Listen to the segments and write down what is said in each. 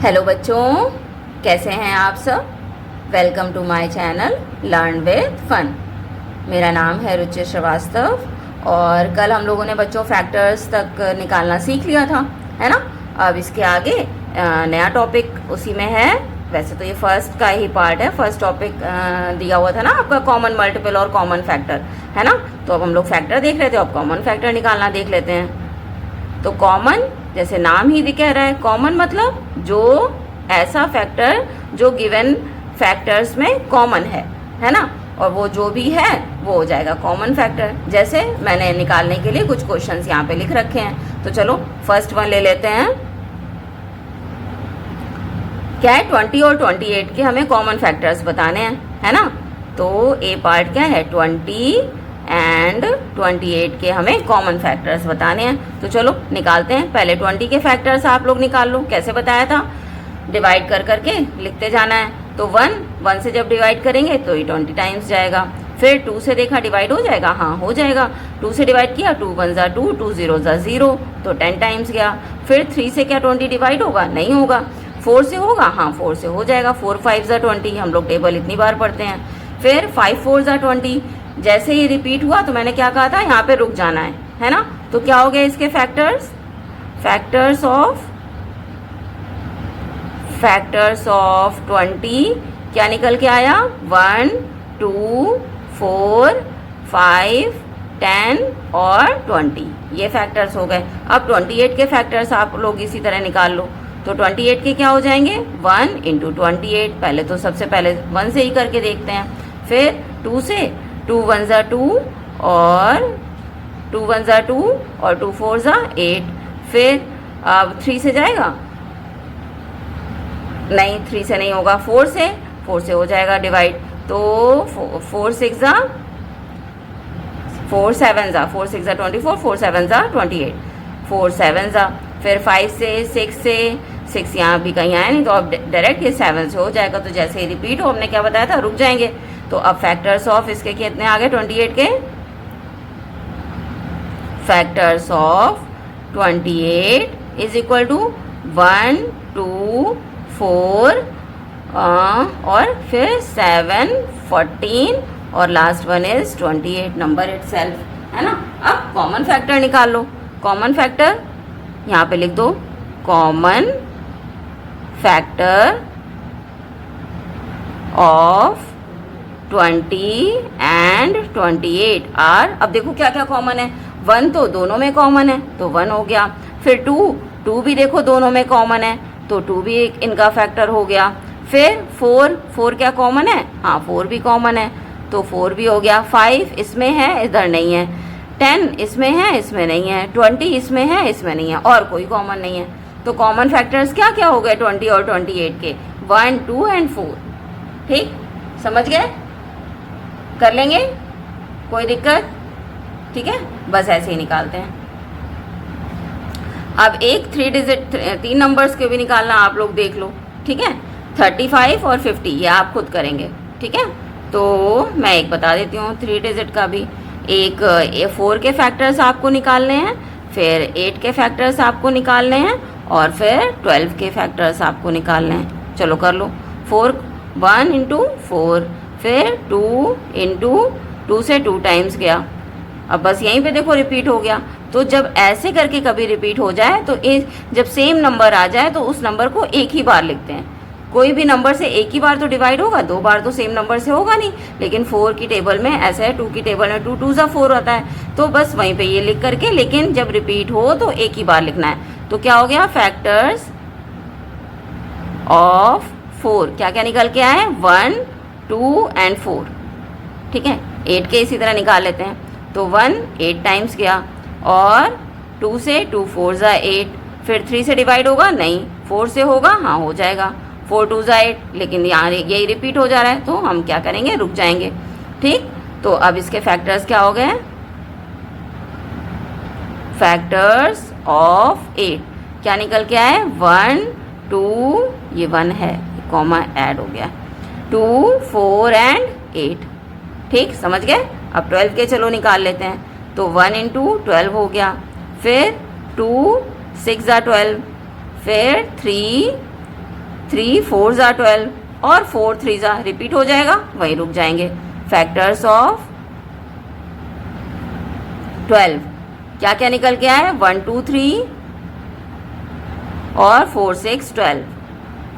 Hello बच्चों, कैसे हैं आप सब। Welcome to my channel learn with fun. मेरा नाम है रुचि श्रीवास्तव और कल हम लोगों ने बच्चों फैक्टर्स तक निकालना सीख लिया था, है ना। अब इसके आगे नया टॉपिक उसी में है। वैसे तो ये फर्स्ट का ही पार्ट है, फर्स्ट टॉपिक दिया हुआ था ना आपका कॉमन मल्टीपल और कॉमन फैक्टर, है ना। तो अब हम लोग फैक्टर देख रहे थे, अब कॉमन फैक्टर निकालना देख लेते हैं। तो कॉमन, जैसे नाम ही कह रहा है, कॉमन मतलब जो ऐसा फैक्टर जो गिवन फैक्टर्स में कॉमन है ना। और वो जो भी है वो हो जाएगा कॉमन फैक्टर। जैसे मैंने निकालने के लिए कुछ क्वेश्चंस यहाँ पे लिख रखे हैं, तो चलो फर्स्ट वन ले लेते हैं। क्या है, 20 और 28 के हमें कॉमन फैक्टर्स बताने हैं, है ना। तो ए पार्ट क्या है, 20 एंड 28 के हमें कॉमन फैक्टर्स बताने हैं। तो चलो निकालते हैं। पहले 20 के फैक्टर्स आप लोग निकाल लो। कैसे बताया था, डिवाइड कर करके लिखते जाना है। तो 1 से जब डिवाइड करेंगे तो ये 20 टाइम्स जाएगा। फिर 2 से देखा डिवाइड हो जाएगा, हाँ हो जाएगा। 2 से डिवाइड किया, 2 1 ज़ा 2, 2 0 ज़ा 0, तो 10 टाइम्स गया। फिर 3 से क्या 20 डिवाइड होगा, नहीं होगा। 4 से होगा, हाँ 4 से हो जाएगा। 4 5 ज़ा 20, हम लोग टेबल इतनी बार पढ़ते हैं। फिर 5 4 ज़ा 20, जैसे ही रिपीट हुआ तो मैंने क्या कहा था, यहाँ पे रुक जाना है ना। तो क्या हो गया इसके फैक्टर्स, फैक्टर्स ऑफ 20 क्या निकल के आया, 1 2 4 5 10 और 20, ये फैक्टर्स हो गए। अब 28 के फैक्टर्स आप लोग इसी तरह निकाल लो। तो 28 के क्या हो जाएंगे, 1 × 28। पहले तो सबसे पहले 1 से ही करके देखते हैं। फिर 2 से, 2 1 ज़ा 2 और 2 1 ज़ा 2 और 2 4 ज़ा 8। फिर अब 3 से जाएगा, नहीं 3 से नहीं होगा। 4 से हो जाएगा डिवाइड। तो 4 6 ज़ा 4 7 ज़ा 4 6 ज़ा 24, 4 7 ज़ा 28, 4 7 ज़ा। फिर 5 से 6 यहाँ भी कहीं आया नहीं, तो अब डायरेक्ट ये 7 से हो जाएगा। तो जैसे ही रिपीट हो, हमने क्या बताया था, रुक जाएंगे। तो अब फैक्टर्स ऑफ इसके कितने आ गए, 28 के factors of 28 is equal to 1 2 4 और फिर 7 14 और last one is 28 number itself, है ना। अब कॉमन फैक्टर निकाल लो। कॉमन फैक्टर यहाँ पे लिख दो, common factor of 20 and 28 are, अब देखो क्या क्या कॉमन है। 1 तो दोनों में कॉमन है, तो 1 हो गया। फिर 2 भी देखो दोनों में कॉमन है, तो 2 भी इनका फैक्टर हो गया। फिर 4 क्या कॉमन है, हाँ 4 भी कॉमन है, तो 4 भी हो गया। 5 इसमें है, इधर नहीं है। 10 इसमें है, इसमें नहीं है। 20 इसमें है, इसमें नहीं है, और कोई कॉमन नहीं है। तो कॉमन फैक्टर्स क्या क्या हो गए 20 और 28 के, 1 2 एंड 4। ठीक, समझ गए, कर लेंगे, कोई दिक्कत, ठीक है। बस ऐसे ही निकालते हैं। अब एक 3 नंबर्स के भी निकालना आप लोग देख लो, ठीक है। 35 और 50 ये आप खुद करेंगे, ठीक है। तो मैं एक बता देती हूँ 3 डिजिट का भी। एक 4 के फैक्टर्स आपको निकालने हैं, फिर 8 के फैक्टर्स आपको निकालने हैं, और फिर 12 के फैक्टर्स आपको निकालने हैं। चलो कर लो। 1 × 4, फिर 2 × 2 से 2 टाइम्स गया। अब बस यहीं पे देखो रिपीट हो गया। तो जब ऐसे करके कभी रिपीट हो जाए, तो जब सेम नंबर आ जाए तो उस नंबर को एक ही बार लिखते हैं। कोई भी नंबर से एक ही बार तो डिवाइड होगा, 2 बार तो सेम नंबर से होगा नहीं। लेकिन 4 की टेबल में ऐसा है, 2 की टेबल में 2 2 ज़ा 4 होता है। तो बस वहीं पे ये लिख करके, लेकिन जब रिपीट हो तो एक ही बार लिखना है। तो क्या हो गया, फैक्टर्स ऑफ 4 क्या क्या निकल के आए, 1 2 एंड 4, ठीक है। 8 के इसी तरह निकाल लेते हैं। तो 1 8 टाइम्स गया, और 2 से 2 4 ज़ा 8। फिर 3 से डिवाइड होगा, नहीं। 4 से होगा, हाँ हो जाएगा। 4 2 ज़ा 8, लेकिन यहाँ यही रिपीट हो जा रहा है, तो हम क्या करेंगे, रुक जाएंगे, ठीक। तो अब इसके फैक्टर्स क्या हो गए, फैक्टर्स ऑफ 8 क्या निकल के आए, 1 2, ये 1 है, कॉमा ऐड हो गया, 2 4 एंड 8, ठीक, समझ गए। अब 12 के चलो निकाल लेते हैं। तो 1 × 12 हो गया। फिर 2 6 ज़ा 12, फिर 3 3 4 ज़ा 12 और 4 3 ज़ा रिपीट हो जाएगा, वहीं रुक जाएंगे। फैक्टर्स ऑफ 12 क्या क्या निकल के आए, 1 2 3 और 4 6 12,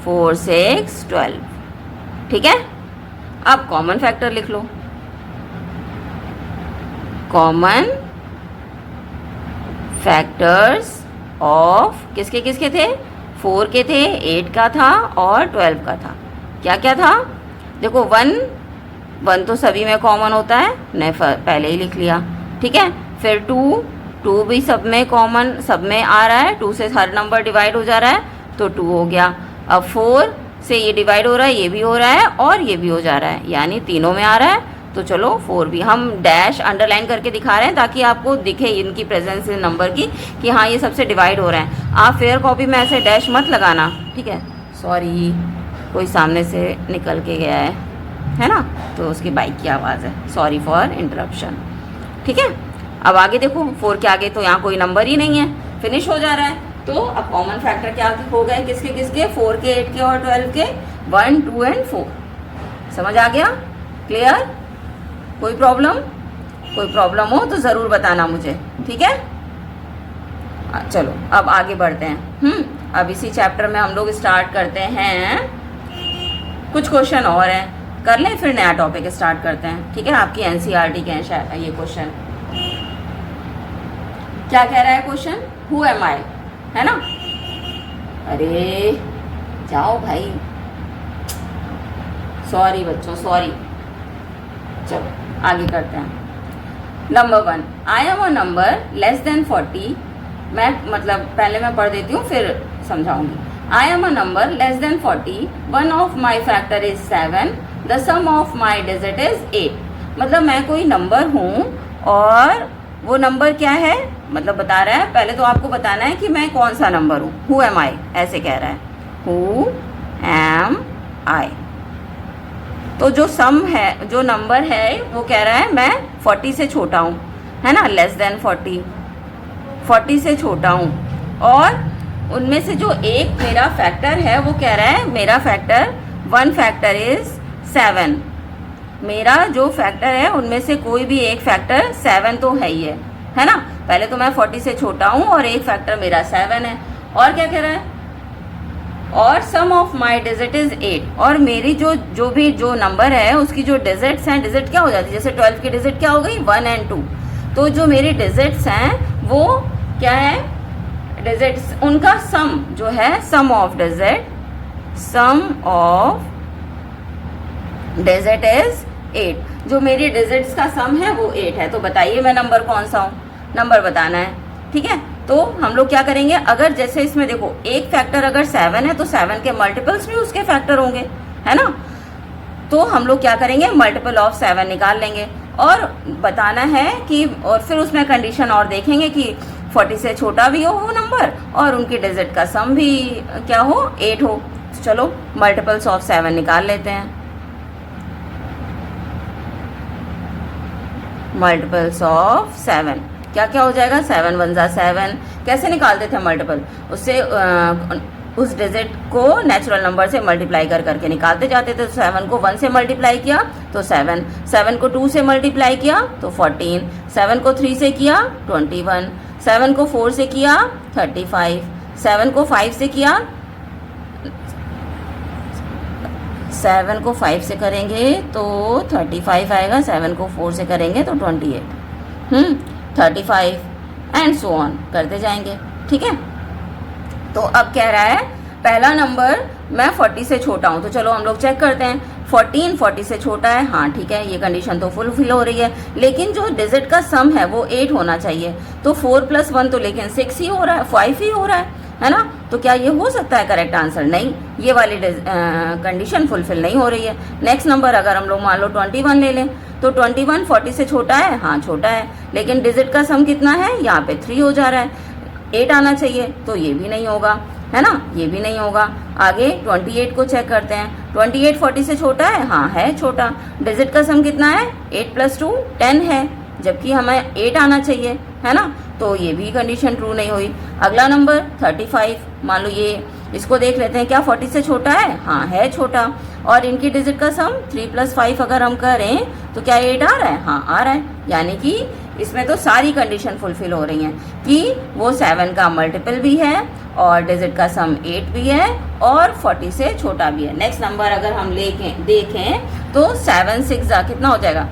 4 6 12, ठीक है। अब कॉमन फैक्टर लिख लो। कॉमन फैक्टर्स ऑफ किसके किसके थे, 4 के थे, 8 का था और 12 का था। क्या क्या था, देखो 1 तो सभी में कॉमन होता है, ने पहले ही लिख लिया, ठीक है। फिर 2 भी सब में कॉमन, सब में आ रहा है, 2 से हर नंबर डिवाइड हो जा रहा है तो 2 हो गया। अब 4 से ये डिवाइड हो रहा है, ये भी हो रहा है और ये भी हो जा रहा है, यानी तीनों में आ रहा है, तो चलो 4 भी हम डैश अंडरलाइन करके दिखा रहे हैं ताकि आपको दिखे इनकी प्रेजेंस नंबर की कि हाँ ये सबसे डिवाइड हो रहा है। आप फेयर कॉपी में ऐसे डैश मत लगाना, ठीक है। सॉरी, कोई सामने से निकल के गया है ना, तो उसकी बाइक की आवाज़ है, सॉरी फॉर इंटरप्शन, ठीक है। अब आगे देखो, 4 के आगे तो यहाँ कोई नंबर ही नहीं है, फिनिश हो जा रहा है। तो अब कॉमन फैक्टर क्या हो गए, किसके किसके, 4 के, 8 के और 12 के, 1 2 एंड 4। समझ आ गया, क्लियर? कोई प्रॉब्लम हो तो ज़रूर बताना मुझे, ठीक है। चलो अब आगे बढ़ते हैं। अब इसी चैप्टर में हम लोग स्टार्ट करते हैं, कुछ क्वेश्चन और हैं, कर लें फिर नया टॉपिक स्टार्ट करते हैं, ठीक है। आपकी एनसीईआरटी के हैं शायद ये क्वेश्चन। क्या कह रहा है क्वेश्चन, हु एम आई, है ना। अरे जाओ भाई, सॉरी बच्चों, सॉरी। चलो आगे करते हैं। Number 1, I am a number less than 40। मैं मतलब पहले मैं पढ़ देती हूँ फिर समझाऊंगी। I am a number less than 40, one of my factor is 7, the sum of my digit is 8। मतलब मैं कोई नंबर हूँ और वो नंबर क्या है, मतलब बता रहा है, पहले तो आपको बताना है कि मैं कौन सा नंबर हूँ। हु एम आई ऐसे कह रहा है, हु एम आई। तो जो सम है, जो नंबर है वो कह रहा है मैं 40 से छोटा हूँ, है ना, लेस देन 40 से छोटा हूँ। और उनमें से जो एक मेरा फैक्टर है वो कह रहा है मेरा फैक्टर, वन फैक्टर इज 7। मेरा जो फैक्टर है उनमें से कोई भी एक फैक्टर 7 तो है ही है ना। पहले तो मैं 40 से छोटा हूँ और एक फैक्टर मेरा 7 है। और क्या कह रहा है, और सम ऑफ माई डिजिट इज 8। और मेरी जो नंबर है उसकी जो डिजिट्स हैं, डिजिट क्या हो जाती है, जैसे 12 की डिजिट क्या हो गई, 1 एंड 2। तो जो मेरी डिजिट्स हैं वो क्या है, डिजिट्स उनका सम जो है, सम ऑफ डिजिट इज 8। जो मेरी डिजिट्स का सम है वो 8 है। तो बताइए मैं नंबर कौन सा हूँ, नंबर बताना है, ठीक है। तो हम लोग क्या करेंगे, अगर जैसे इसमें देखो एक फैक्टर अगर 7 है तो 7 के मल्टीपल्स भी उसके फैक्टर होंगे, है ना। तो हम लोग क्या करेंगे, मल्टीपल ऑफ 7 निकाल लेंगे और बताना है कि, और फिर उसमें कंडीशन और देखेंगे कि 40 से छोटा भी हो नंबर और उनकी डिजिट का सम भी क्या हो, 8 हो। तो चलो मल्टीपल्स ऑफ 7 निकाल लेते हैं। मल्टीपल्स ऑफ 7 क्या क्या हो जाएगा, 7 1 ज़ा 7। कैसे निकालते थे मल्टीपल, उससे उस डिजिट को नेचुरल नंबर से मल्टीप्लाई करके निकालते जाते थे। तो 7 को 1 से मल्टीप्लाई किया तो 7, 7 को 2 से मल्टीप्लाई किया तो 14, 7 को 3 से किया 21, 7 को 4 से किया 35, 7 को 5 से किया, 7 को 5 से करेंगे तो 35 आएगा, 7 को 4 से करेंगे तो 28, 35 एंड सो ऑन करते जाएंगे, ठीक है। तो अब कह रहा है पहला नंबर मैं 40 से छोटा हूँ, तो चलो हम लोग चेक करते हैं। 14 40 से छोटा है, हाँ ठीक है, ये कंडीशन तो फुलफिल हो रही है। लेकिन जो डिजिट का सम है वो 8 होना चाहिए। तो 4 + 1 तो लेकिन 6 ही हो रहा है, 5 ही हो रहा है ना। तो क्या ये हो सकता है करेक्ट आंसर? नहीं, ये वाली कंडीशन फुलफिल नहीं हो रही है। नेक्स्ट नंबर अगर हम लोग मान लो 21 ले लें तो 21 40 से छोटा है, हाँ छोटा है, लेकिन डिजिट का सम कितना है, यहाँ पे 3 हो जा रहा है, 8 आना चाहिए, तो ये भी नहीं होगा, है ना, ये भी नहीं होगा। आगे 28 को चेक करते हैं। 28 40 से छोटा है, हाँ है छोटा। डिजिट का सम कितना है, 8 + 2 10 है, जबकि हमें 8 आना चाहिए, है ना। तो ये भी कंडीशन ट्रू नहीं हुई। अगला नंबर 35, मान लो ये, इसको देख लेते हैं, क्या 40 से छोटा है? हाँ है छोटा। और इनकी डिजिट का सम 3 + 5 अगर हम करें तो क्या 8 आ रहा है? हाँ आ रहा है। यानी कि इसमें तो सारी कंडीशन फुलफिल हो रही हैं कि वो 7 का मल्टीपल भी है और डिजिट का सम 8 भी है और 40 से छोटा भी है। नेक्स्ट नंबर अगर हम देखें तो 7 6 कितना हो जाएगा?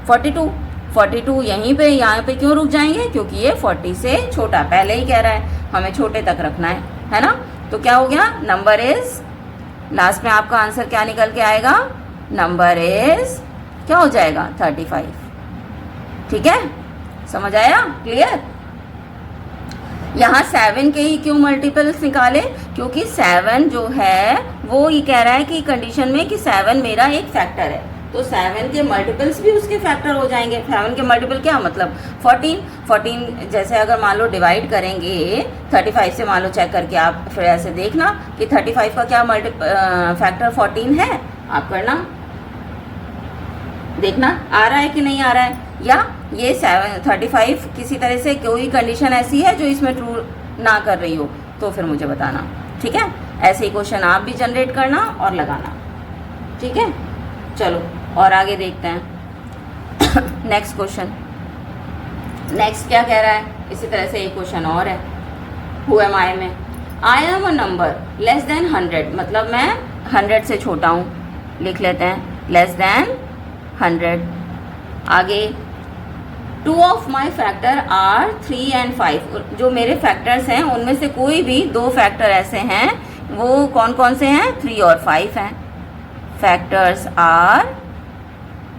42। 42 यहीं पे, यहाँ पे क्यों रुक जाएंगे? क्योंकि ये 40 से छोटा, पहले ही कह रहा है हमें छोटे तक रखना है ना। तो क्या हो गया? नंबर इज, लास्ट में आपका आंसर क्या निकल के आएगा? नंबर इज क्या हो जाएगा? 35। ठीक है, समझ आया? क्लियर? यहाँ 7 के ही क्यों मल्टीपल्स निकाले? क्योंकि 7 जो है वो ये कह रहा है कि कंडीशन में कि 7 मेरा एक फैक्टर है, तो 7 के मल्टीपल्स भी उसके फैक्टर हो जाएंगे। 7 के मल्टीपल क्या मतलब? 14 जैसे अगर मान लो डिवाइड करेंगे 35 से, मान लो चेक करके आप फिर ऐसे देखना कि 35 का क्या फैक्टर 14 है, आप करना, देखना आ रहा है कि नहीं आ रहा है। या ये 35 किसी तरह से कोई कंडीशन ऐसी है जो इसमें ट्रू ना कर रही हो तो फिर मुझे बताना। ठीक है, ऐसे ही क्वेश्चन आप भी जनरेट करना और लगाना। ठीक है, चलो और आगे देखते हैं। नेक्स्ट क्वेश्चन, नेक्स्ट क्या कह रहा है? इसी तरह से एक क्वेश्चन और है। हु एम आई में आई am a number less then 100, मतलब मैं 100 से छोटा हूँ, लिख लेते हैं लेस देन 100। आगे 2 of my factor are 3 and 5, जो मेरे फैक्टर्स हैं उनमें से कोई भी 2 फैक्टर ऐसे हैं, वो कौन कौन से हैं? 3 और 5 हैं। फैक्टर्स आर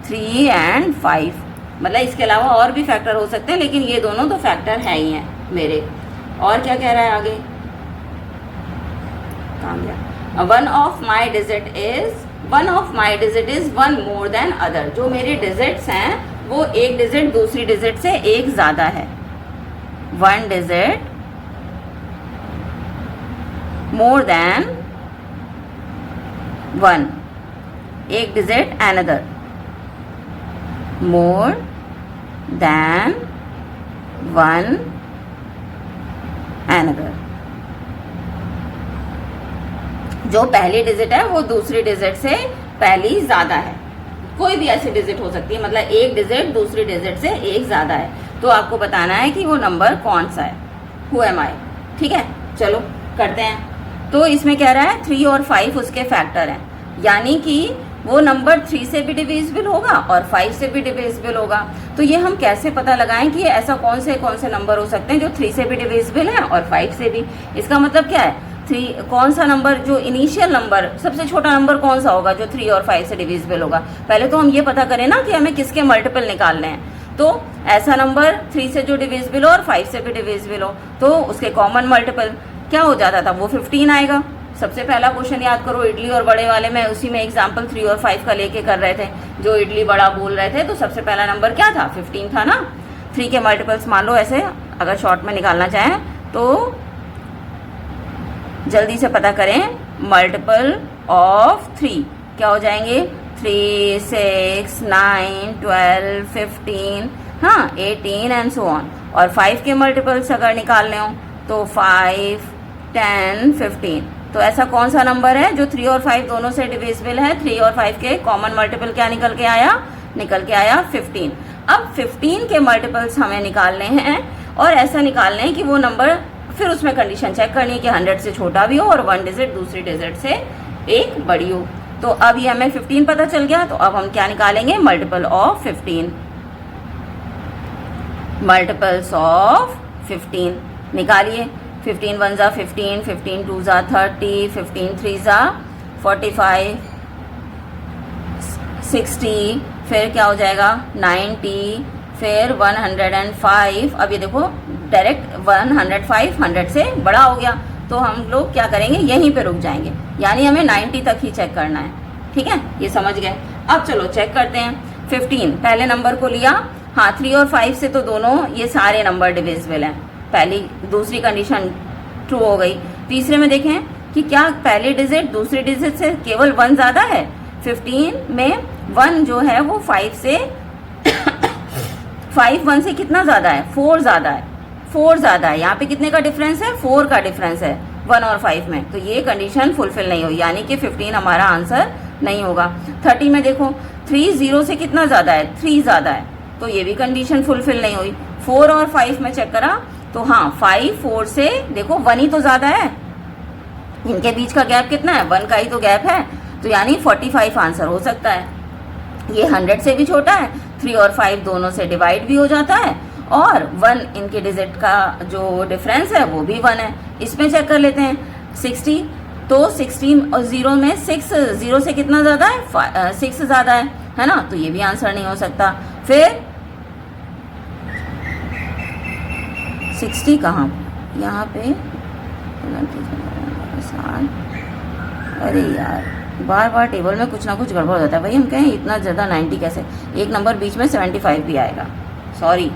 3 and 5, मतलब इसके अलावा और भी फैक्टर हो सकते हैं लेकिन ये दोनों तो फैक्टर हैं ही हैं मेरे। और क्या कह रहा है आगे? कहाँ गया? One of my digit is 1 more than other, जो मेरे डिजिट्स हैं वो एक डिजिट दूसरी डिजिट से एक ज़्यादा है। 1 डिजिट मोर देन 1, एक digit another more than 1 another. जो पहली डिजिट है वो दूसरी डिजिट से पहली ज़्यादा है। कोई भी ऐसी डिजिट हो सकती है, मतलब एक डिजिट दूसरी डिजिट से एक ज़्यादा है, तो आपको बताना है कि वो नंबर कौन सा है। हु एम आई? ठीक है, चलो करते हैं। तो इसमें कह रहा है 3 और 5 उसके फैक्टर हैं, यानी कि वो नंबर 3 से भी डिविजिबल होगा और 5 से भी डिविजिबल होगा। तो ये हम कैसे पता लगाएं कि ऐसा कौन से नंबर हो सकते हैं जो 3 से भी डिविजिबल हैं और 5 से भी? इसका मतलब क्या है? 3 कौन सा नंबर, जो इनिशियल नंबर सबसे छोटा नंबर कौन सा होगा जो 3 और 5 से डिविजिबल होगा? पहले तो हम ये पता करें ना कि हमें किसके मल्टीपल निकालने हैं। तो ऐसा नंबर 3 से जो डिविजिबल हो और 5 से भी डिविजिबल हो तो उसके कॉमन मल्टीपल क्या हो जाता था? वो 15 आएगा। सबसे पहला क्वेश्चन याद करो, इडली और बड़े वाले में, उसी में एग्जाम्पल 3 और 5 का लेके कर रहे थे। जो इडली बड़ा बोल रहे थे तो सबसे पहला नंबर क्या था? 15 था ना। 3 के मल्टीपल्स मान लो ऐसे अगर शॉर्ट में निकालना चाहें तो जल्दी से पता करें। मल्टीपल ऑफ 3 क्या हो जाएंगे? 3, 6, 9, 12, 15, हाँ 18 एंड सो ऑन। और 5 के मल्टीपल्स अगर निकालने हो तो 5, 10, 15। तो ऐसा कौन सा नंबर है जो 3 और 5 दोनों से डिविजिबल है? 3 और 5 के कॉमन मल्टीपल क्या निकल के आया? 15। अब 15 के मल्टीपल्स हमें निकालने हैं और ऐसा निकालने हैं कि वो नंबर, फिर उसमें कंडीशन चेक करनी है कि 100 से छोटा भी हो और 1 डिजिट दूसरी डिजिट से एक बड़ी हो। तो अब ये हमें 15 पता चल गया, तो अब हम क्या निकालेंगे? Multiple of 15। मल्टीपल्स ऑफ 15 निकालिए। 15 1 ज़ा 15, 15 2 ज़ा 30, 15 3 ज़ा 45, 60, फिर क्या हो जाएगा? 90, फिर 105। अब ये देखो डायरेक्ट 105 100 से बड़ा हो गया, तो हम लोग क्या करेंगे? यहीं पे रुक जाएंगे, यानी हमें 90 तक ही चेक करना है। ठीक है, ये समझ गए। अब चलो चेक करते हैं। 15 पहले नंबर को लिया, हाँ 3 और 5 से तो दोनों ये सारे नंबर डिविजिबल हैं। पहली दूसरी कंडीशन ट्रू हो गई। तीसरे में देखें कि क्या पहली डिजिट दूसरी डिजिट से केवल 1 ज़्यादा है? 15 में 1 जो है वो 5 से 5 1 से कितना ज़्यादा है? 4 ज़्यादा है। 4 ज़्यादा है, यहाँ पे कितने का डिफरेंस है, 4 का डिफरेंस है 1 और 5 में, तो ये कंडीशन फुलफिल नहीं हुई, यानी कि 15 हमारा आंसर नहीं होगा। 30 में देखो 3 0 से कितना ज़्यादा है, 3 ज़्यादा है, तो ये भी कंडीशन फुलफिल नहीं हुई। 4 और 5 में चेक करा तो हाँ 5 4 से देखो 1 ही तो ज़्यादा है, इनके बीच का गैप कितना है, 1 का ही तो गैप है, तो यानी 45 आंसर हो सकता है। ये 100 से भी छोटा है, 3 और 5 दोनों से डिवाइड भी हो जाता है, और 1 इनके डिजिट का जो डिफरेंस है वो भी 1 है। इसमें चेक कर लेते हैं 60, तो 16 और 0 में 6 0 से कितना ज़्यादा है, 6 ज़्यादा है ना, तो ये भी आंसर नहीं हो सकता। फिर 60 कहाँ, यहाँ पे, अरे यार बार बार टेबल में कुछ ना कुछ गड़बड़ हो जाता है, वही हम कहें इतना ज़्यादा 90 कैसे, एक नंबर बीच में 75 भी आएगा, सॉरी,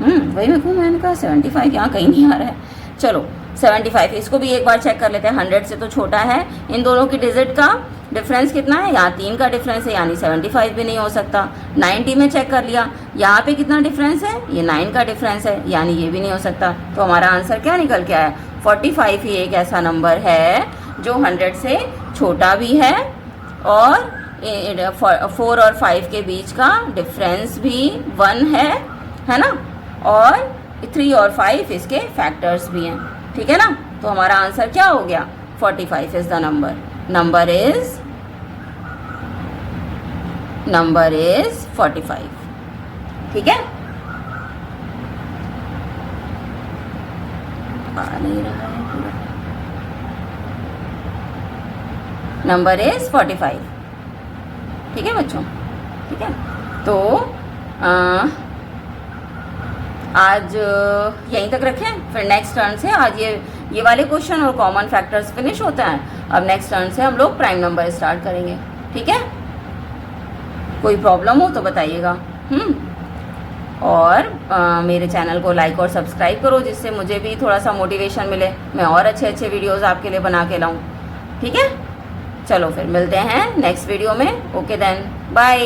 वही मैं कहूँ, मैंने कहा 75 यहाँ कहीं नहीं आ रहा है। चलो 75, इसको भी एक बार चेक कर लेते हैं, 100 से तो छोटा है, इन दोनों की डिजिट का डिफरेंस कितना है, यहाँ 3 का डिफरेंस है, यानी 75 भी नहीं हो सकता। 90 में चेक कर लिया, यहाँ पे कितना डिफरेंस है, ये 9 का डिफरेंस है, यानी ये भी नहीं हो सकता। तो हमारा आंसर क्या निकल के आया, 45 ही एक ऐसा नंबर है जो 100 से छोटा भी है, और 4 और 5 के बीच का डिफरेंस भी 1 है ना, और 3 और 5 इसके फैक्टर्स भी हैं, ठीक है ना। तो हमारा आंसर क्या हो गया, 45 इज द नंबर इज 45, ठीक है। आ नहीं रहा है पूरा, नंबर इज 45, ठीक है बच्चों, ठीक है। तो आज यहीं तक रखें, फिर नेक्स्ट टर्न से आज ये वाले क्वेश्चन और कॉमन फैक्टर्स फिनिश होता है। अब नेक्स्ट टर्न से हम लोग प्राइम नंबर स्टार्ट करेंगे, ठीक है। कोई प्रॉब्लम हो तो बताइएगा, और मेरे चैनल को लाइक और सब्सक्राइब करो, जिससे मुझे भी थोड़ा सा मोटिवेशन मिले, मैं और अच्छे अच्छे वीडियोज़ आपके लिए बना के लाऊँ, ठीक है। चलो फिर मिलते हैं नेक्स्ट वीडियो में, ओके देन, बाय।